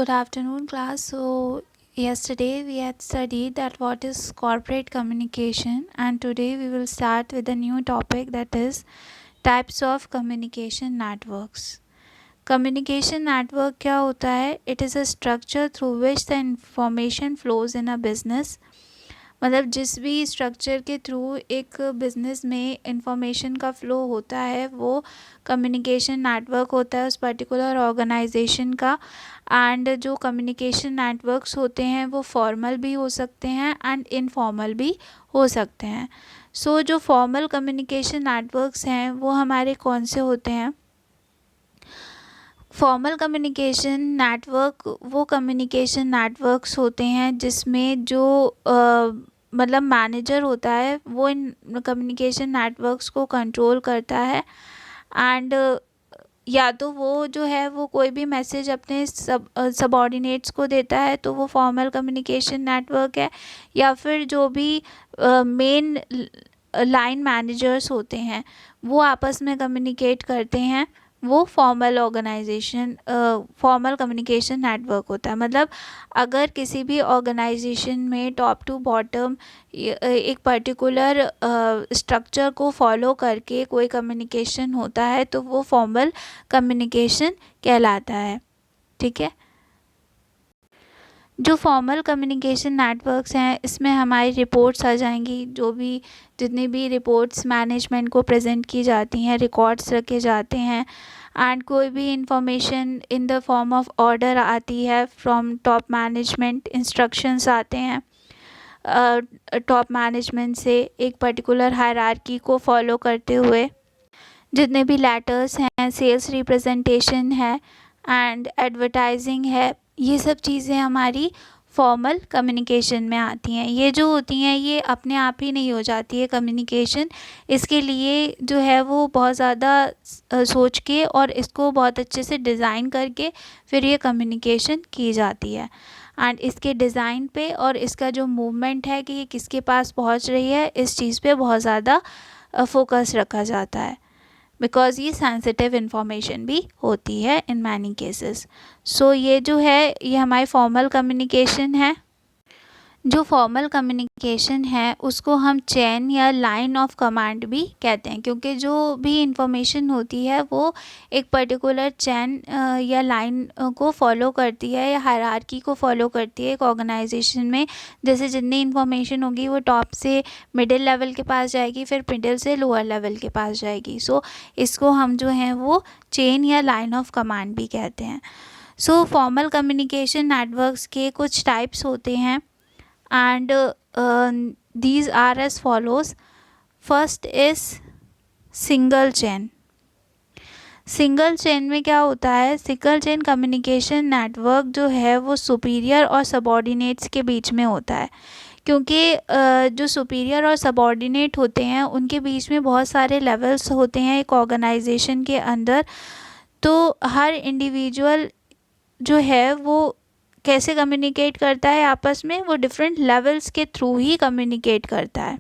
Good afternoon, class. So, yesterday we had studied that what is corporate communication, and today we will start with a new topic, that is types of communication networks. Communication network क्या होता है? It is a structure through which the information flows in a business. मतलब जिस भी structure के through एक business में information का फ़्लो होता है वो कम्युनिकेशन नेटवर्क होता है उस पर्टिकुलर ऑर्गेनाइजेशन का। एंड जो कम्युनिकेशन नेटवर्क्स होते हैं वो फॉर्मल भी हो सकते हैं एंड इनफॉर्मल भी हो सकते हैं। सो जो फॉर्मल कम्युनिकेशन नेटवर्क्स हैं वो हमारे कौन से होते हैं? फॉर्मल कम्युनिकेशन नेटवर्क वो कम्युनिकेशन नेटवर्क्स होते हैं जिसमें जो मतलब मैनेजर होता है वो इन कम्युनिकेशन नेटवर्क्स को कंट्रोल करता है। एंड या तो वो जो है वो कोई भी मैसेज अपने सबऑर्डिनेट्स को देता है तो वो फॉर्मल कम्युनिकेशन नेटवर्क है, या फिर जो भी मेन लाइन मैनेजर्स होते हैं वो आपस में कम्युनिकेट करते हैं, वो फॉर्मल कम्युनिकेशन नेटवर्क होता है। मतलब अगर किसी भी ऑर्गेनाइजेशन में टॉप टू बॉटम एक पर्टिकुलर स्ट्रक्चर को फॉलो करके कोई कम्युनिकेशन होता है तो वो फॉर्मल कम्युनिकेशन कहलाता है। ठीक है, जो फॉर्मल कम्युनिकेशन नेटवर्क्स हैं इसमें हमारी रिपोर्ट्स आ जाएंगी, जो भी जितनी भी रिपोर्ट्स मैनेजमेंट को प्रेजेंट की जाती हैं, रिकॉर्ड्स रखे जाते हैं। एंड कोई भी information in the form of order आती है फ्रॉम टॉप मैनेजमेंट, इंस्ट्रक्शंस आते हैं टॉप मैनेजमेंट से एक पर्टिकुलर हायरार्की को फॉलो करते हुए। जितने भी लेटर्स हैं, सेल्स रिप्रेजेंटेशन है एंड एडवर्टाइजिंग है, ये सब चीज़ें हमारी फॉर्मल कम्युनिकेशन में आती हैं। ये जो होती हैं ये अपने आप ही नहीं हो जाती है कम्युनिकेशन, इसके लिए जो है वो बहुत ज़्यादा सोच के और इसको बहुत अच्छे से डिज़ाइन करके फिर ये कम्युनिकेशन की जाती है। एंड इसके डिज़ाइन पे और इसका जो मूवमेंट है कि ये किसके पास पहुंच रही है, इस चीज़ पे बहुत ज़्यादा फोकस रखा जाता है, बिकॉज ये सेंसिटिव इन्फॉर्मेशन भी होती है इन मैनी केसेस। सो ये जो है ये हमारी फॉर्मल कम्युनिकेशन है। जो फॉर्मल कम्युनिकेशन है उसको हम चेन या लाइन ऑफ कमांड भी कहते हैं, क्योंकि जो भी इंफॉर्मेशन होती है वो एक पर्टिकुलर चेन या लाइन को फॉलो करती है या हायरार्की को फॉलो करती है एक ऑर्गेनाइजेशन में। जैसे जितनी इंफॉर्मेशन होगी वो टॉप से मिडिल लेवल के पास जाएगी, फिर मिडिल से लोअर लेवल के पास जाएगी। सो इसको हम जो हैं वो चेन या लाइन ऑफ कमांड भी कहते हैं। सो फॉर्मल कम्युनिकेशन नेटवर्क्स के कुछ टाइप्स होते हैं and these are as follows. First is single chain. Single chain में क्या होता है? सिंगल चेन कम्युनिकेशन नेटवर्क जो है वो सुपीरियर और सबऑर्डिनेट्स के बीच में होता है, क्योंकि जो सुपीरियर और सबऑर्डिनेट होते हैं उनके बीच में बहुत सारे लेवल्स होते हैं एक ऑर्गेनाइजेशन के अंदर। तो हर इंडिविजुअल जो है वो कैसे कम्युनिकेट करता है आपस में, वो डिफरेंट लेवल्स के थ्रू ही कम्युनिकेट करता है।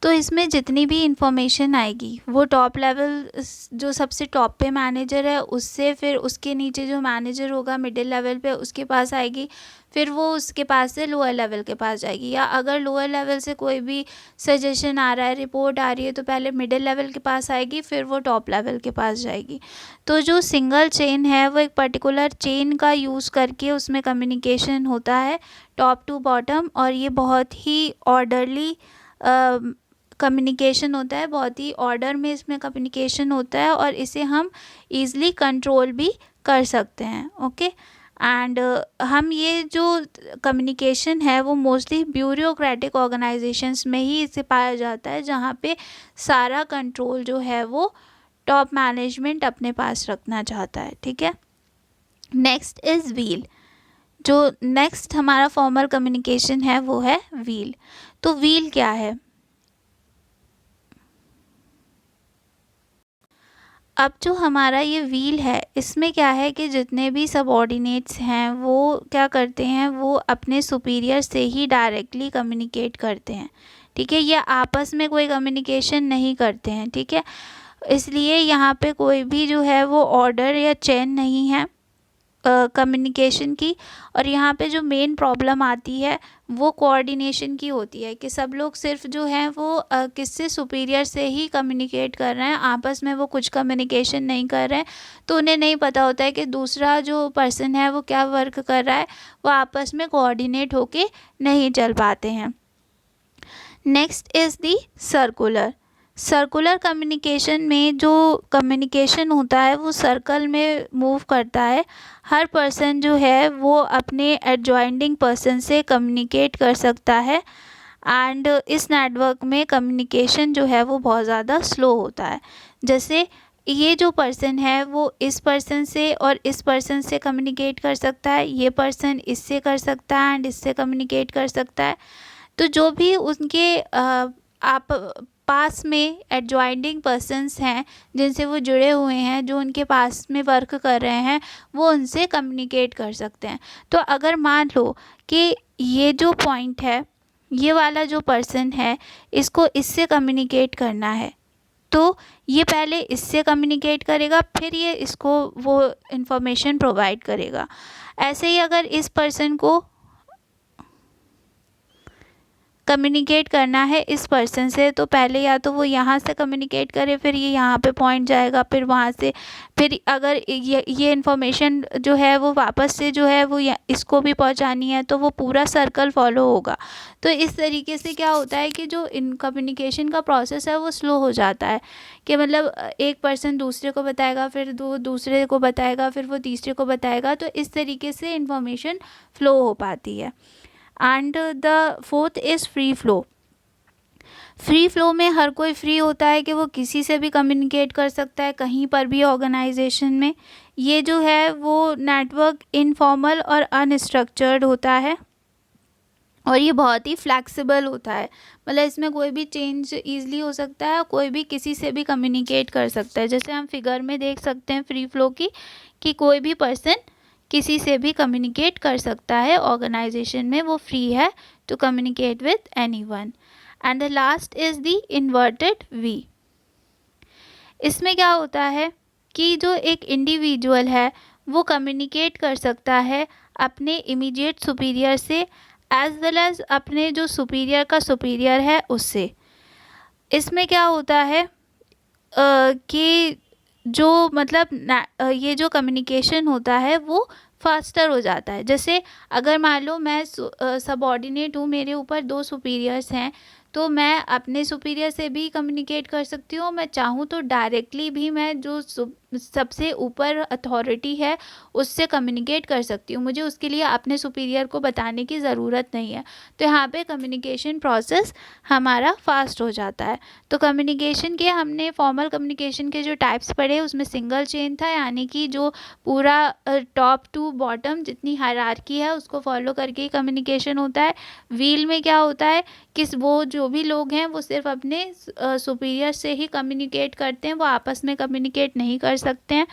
तो इसमें जितनी भी इंफॉर्मेशन आएगी वो टॉप लेवल जो सबसे टॉप पे मैनेजर है उससे, फिर उसके नीचे जो मैनेजर होगा मिडिल लेवल पे उसके पास आएगी, फिर वो उसके पास से लोअर लेवल के पास जाएगी। या अगर लोअर लेवल से कोई भी सजेशन आ रहा है, रिपोर्ट आ रही है, तो पहले मिडिल लेवल के पास आएगी, फिर वो टॉप लेवल के पास जाएगी। तो जो सिंगल चेन है वो एक पर्टिकुलर चेन का यूज़ करके उसमें कम्युनिकेशन होता है टॉप टू बॉटम, और ये बहुत ही ऑर्डरली कम्युनिकेशन होता है, बहुत ही ऑर्डर में इसमें कम्युनिकेशन होता है और इसे हम ईज़िली कंट्रोल भी कर सकते हैं। ओके, एंड हम ये जो कम्युनिकेशन है वो मोस्टली ब्यूरोक्रेटिक ऑर्गेनाइजेशंस में ही इसे पाया जाता है, जहाँ पे सारा कंट्रोल जो है वो टॉप मैनेजमेंट अपने पास रखना चाहता है। ठीक है, नेक्स्ट इज़ व्हील। जो नेक्स्ट हमारा फॉर्मल कम्युनिकेशन है वो है व्हील। तो व्हील क्या है? अब जो हमारा ये व्हील है इसमें क्या है कि जितने भी सबऑर्डिनेट्स हैं वो क्या करते हैं, वो अपने सुपीरियर से ही डायरेक्टली कम्युनिकेट करते हैं। ठीक है, ये आपस में कोई कम्युनिकेशन नहीं करते हैं। ठीक है, इसलिए यहाँ पे कोई भी जो है वो ऑर्डर या चेन नहीं है। कम्युनिकेशन की। और यहाँ पे जो मेन प्रॉब्लम आती है वो कोऑर्डिनेशन की होती है कि सब लोग सिर्फ जो हैं वो किससे सुपीरियर से ही कम्युनिकेट कर रहे हैं, आपस में वो कुछ कम्युनिकेशन नहीं कर रहे हैं। तो उन्हें नहीं पता होता है कि दूसरा जो पर्सन है वो क्या वर्क कर रहा है, वो आपस में कोऑर्डिनेट होके नहीं चल पाते हैं। Next is the circular communication में जो कम्युनिकेशन होता है वो सर्कल में मूव करता है। हर पर्सन जो है वो अपने एडजॉइनिंग पर्सन से कम्युनिकेट कर सकता है एंड इस नेटवर्क में कम्युनिकेशन जो है वो बहुत ज़्यादा स्लो होता है। जैसे ये जो पर्सन है वो इस पर्सन से और इस पर्सन से कम्युनिकेट कर सकता है, ये पर्सन इससे कर सकता है एंड इससे कम्युनिकेट कर सकता है। तो जो भी उनके आप पास में एडजॉइनिंग पर्सन्स हैं जिनसे वो जुड़े हुए हैं, जो उनके पास में वर्क कर रहे हैं, वो उनसे कम्युनिकेट कर सकते हैं। तो अगर मान लो कि ये जो पॉइंट है, ये वाला जो पर्सन है, इसको इससे कम्युनिकेट करना है, तो ये पहले इससे कम्युनिकेट करेगा, फिर ये इसको वो इंफॉर्मेशन प्रोवाइड करेगा। ऐसे ही अगर इस पर्सन को कम्युनिकेट करना है इस पर्सन से, तो पहले या तो वो यहाँ से कम्युनिकेट करे, फिर ये यहाँ पे पॉइंट जाएगा, फिर वहाँ से, फिर अगर ये इन्फॉर्मेशन जो है वो वापस से जो है वो इसको भी पहुँचानी है, तो वो पूरा सर्कल फॉलो होगा। तो इस तरीके से क्या होता है कि जो इन कम्युनिकेशन का प्रोसेस है वो स्लो हो जाता है, कि मतलब एक पर्सन दूसरे को बताएगा, फिर दूसरे को बताएगा, फिर वो तीसरे को बताएगा। तो इस तरीके से इन्फॉर्मेशन फ्लो हो पाती है। And the fourth is free flow. Free flow में हर कोई फ्री होता है कि वो किसी से भी कम्युनिकेट कर सकता है, कहीं पर भी ऑर्गेनाइजेशन में। ये जो है वो नेटवर्क इनफॉर्मल और अनस्ट्रक्चर्ड होता है और ये बहुत ही फ्लैक्सिबल होता है, मतलब इसमें कोई भी चेंज ईज़िली हो सकता है, कोई भी किसी से भी कम्युनिकेट कर सकता है। जैसे हम फिगर में देख सकते हैं फ्री फ्लो की, कि कोई भी पर्सन किसी से भी कम्युनिकेट कर सकता है ऑर्गेनाइजेशन में, वो फ्री है to communicate with anyone. And the last is the inverted V. इसमें क्या होता है कि जो एक इंडिविजुअल है वो कम्युनिकेट कर सकता है अपने इमीडिएट सुपीरियर से एज वेल एज अपने जो सुपीरियर का सुपीरियर है उससे। इसमें क्या होता है कि जो मतलब ये जो कम्युनिकेशन होता है वो फास्टर हो जाता है। जैसे अगर मान लो मैं सबऑर्डिनेट हूँ, मेरे ऊपर 2 सुपीरियर्स हैं, तो मैं अपने सुपीरियर से भी कम्युनिकेट कर सकती हूँ। मैं चाहूँ तो डायरेक्टली भी मैं जो सबसे ऊपर अथॉरिटी है उससे कम्युनिकेट कर सकती हूँ, मुझे उसके लिए अपने सुपीरियर को बताने की ज़रूरत नहीं है। तो यहाँ पे कम्युनिकेशन प्रोसेस हमारा फास्ट हो जाता है। तो कम्युनिकेशन के हमने फॉर्मल कम्युनिकेशन के जो टाइप्स पढ़े उसमें सिंगल चेन था, यानी कि जो पूरा टॉप टू बॉटम जितनी हायरार्की है उसको फॉलो करके ही कम्युनिकेशन होता है। व्हील में क्या होता है कि वो जो भी लोग हैं वो सिर्फ अपने सुपीरियर से ही कम्युनिकेट करते हैं, वो आपस में कम्युनिकेट नहीं कर सकते हैं।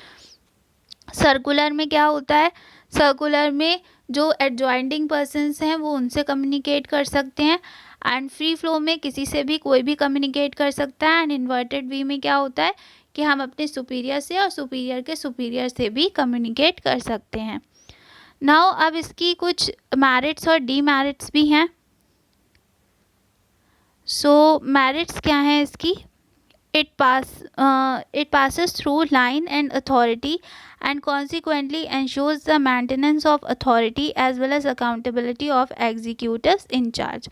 सर्कुलर में क्या होता है, सर्कुलर में जो एडजॉइनिंग पर्सन्स हैं वो उनसे कम्युनिकेट कर सकते हैं। एंड फ्री फ्लो में किसी से भी कोई भी कम्युनिकेट कर सकता है। एंड इन्वर्टेड वी में क्या होता है कि हम अपने सुपीरियर से और सुपीरियर के सुपीरियर से भी कम्युनिकेट कर सकते हैं। नाउ अब इसकी कुछ मेरिट्स और डीमेरिट्स भी हैं। सो मेरिट्स क्या हैं इसकी? it passes through line and authority and consequently ensures the maintenance of authority as well as accountability of executives in charge।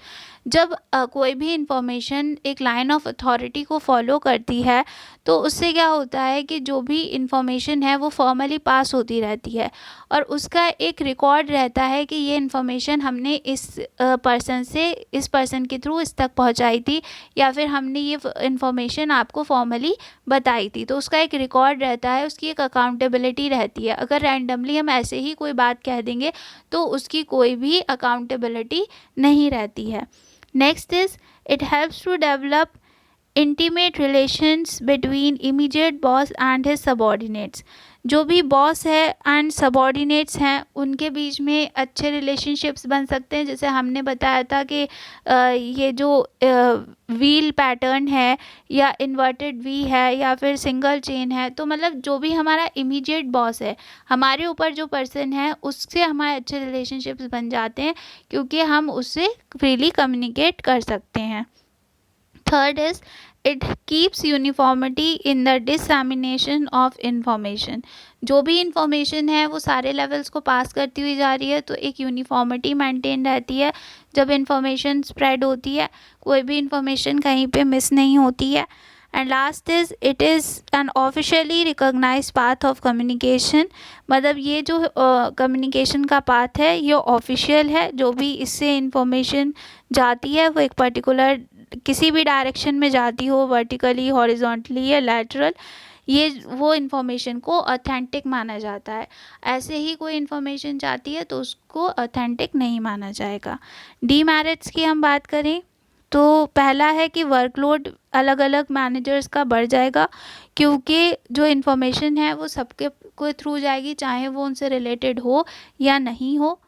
जब कोई भी इंफॉर्मेशन एक लाइन ऑफ अथॉरिटी को फॉलो करती है तो उससे क्या होता है कि जो भी इंफॉर्मेशन है वो फॉर्मली पास होती रहती है और उसका एक रिकॉर्ड रहता है कि ये इंफॉर्मेशन हमने इस पर्सन से इस पर्सन के थ्रू इस तक पहुंचाई थी या फिर हमने ये इंफॉर्मेशन आपको फॉर्मली बताई थी। तो उसका एक रिकॉर्ड रहता है, उसकी एक अकाउंटेबिलिटी रहती है। अगर रैंडमली हम ऐसे ही कोई बात कह देंगे तो उसकी कोई भी अकाउंटेबिलिटी नहीं रहती है। Next is it helps to develop intimate relations between immediate boss and his subordinates। जो भी बॉस है एंड सबॉर्डिनेट्स हैं उनके बीच में अच्छे रिलेशनशिप्स बन सकते हैं। जैसे हमने बताया था कि ये जो व्हील पैटर्न है या इन्वर्टेड वी है या फिर सिंगल चेन है, तो मतलब जो भी हमारा इमीडिएट बॉस है, हमारे ऊपर जो पर्सन है, उससे हमारे अच्छे रिलेशनशिप्स बन जाते हैं क्योंकि हम उससे फ्रीली कम्युनिकेट कर सकते हैं। Third is it keeps uniformity in the dissemination of information. जो भी इंफॉर्मेशन है वो सारे लेवल्स को पास करती हुई जा रही है, तो एक यूनिफॉर्मिटी मेंटेन रहती है। जब इंफॉर्मेशन स्प्रेड होती है, कोई भी इंफॉर्मेशन कहीं पे मिस नहीं होती है। And last is it is an officially recognize path of communication. मतलब ये जो कम्युनिकेशन का पाथ है ये ऑफिशियल है। जो भी इससे इंफॉर्मेशन जाती है वो एक पर्टिकुलर किसी भी डायरेक्शन में जाती हो, वर्टिकली, हॉरिजॉन्टली या लैटरल, ये वो इन्फॉर्मेशन को ऑथेंटिक माना जाता है। ऐसे ही कोई इन्फॉर्मेशन जाती है तो उसको ऑथेंटिक नहीं माना जाएगा। डीमेरिट्स की हम बात करें तो पहला है कि वर्कलोड अलग अलग मैनेजर्स का बढ़ जाएगा क्योंकि जो इन्फॉर्मेशन है वो सबके को थ्रू जाएगी, चाहे वो उनसे रिलेटेड हो या नहीं हो।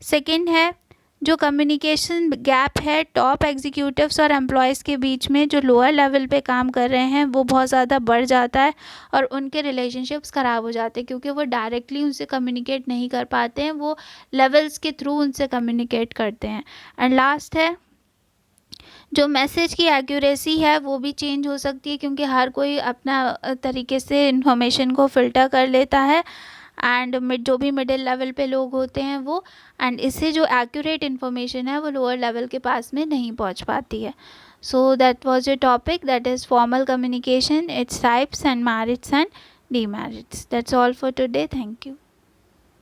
सेकंड है जो कम्युनिकेशन गैप है टॉप एग्जीक्यूटिव्स और एम्प्लॉयज़ के बीच में, जो लोअर लेवल पे काम कर रहे हैं वो बहुत ज़्यादा बढ़ जाता है और उनके रिलेशनशिप्स ख़राब हो जाते हैं क्योंकि वो डायरेक्टली उनसे कम्युनिकेट नहीं कर पाते हैं, वो लेवल्स के थ्रू उनसे कम्युनिकेट करते हैं। एंड लास्ट है जो मैसेज की एक्यूरेसी है वो भी चेंज हो सकती है क्योंकि हर कोई अपना तरीके से इन्फॉर्मेशन को फ़िल्टर कर लेता है एंड जो भी मिडिल लेवल पे लोग होते हैं वो, एंड इससे जो एक्यूरेट इन्फॉर्मेशन है वो लोअर लेवल के पास में नहीं पहुंच पाती है। So that was your topic, that is formal communication, its types and merits and demerits. That's all for today, thank you.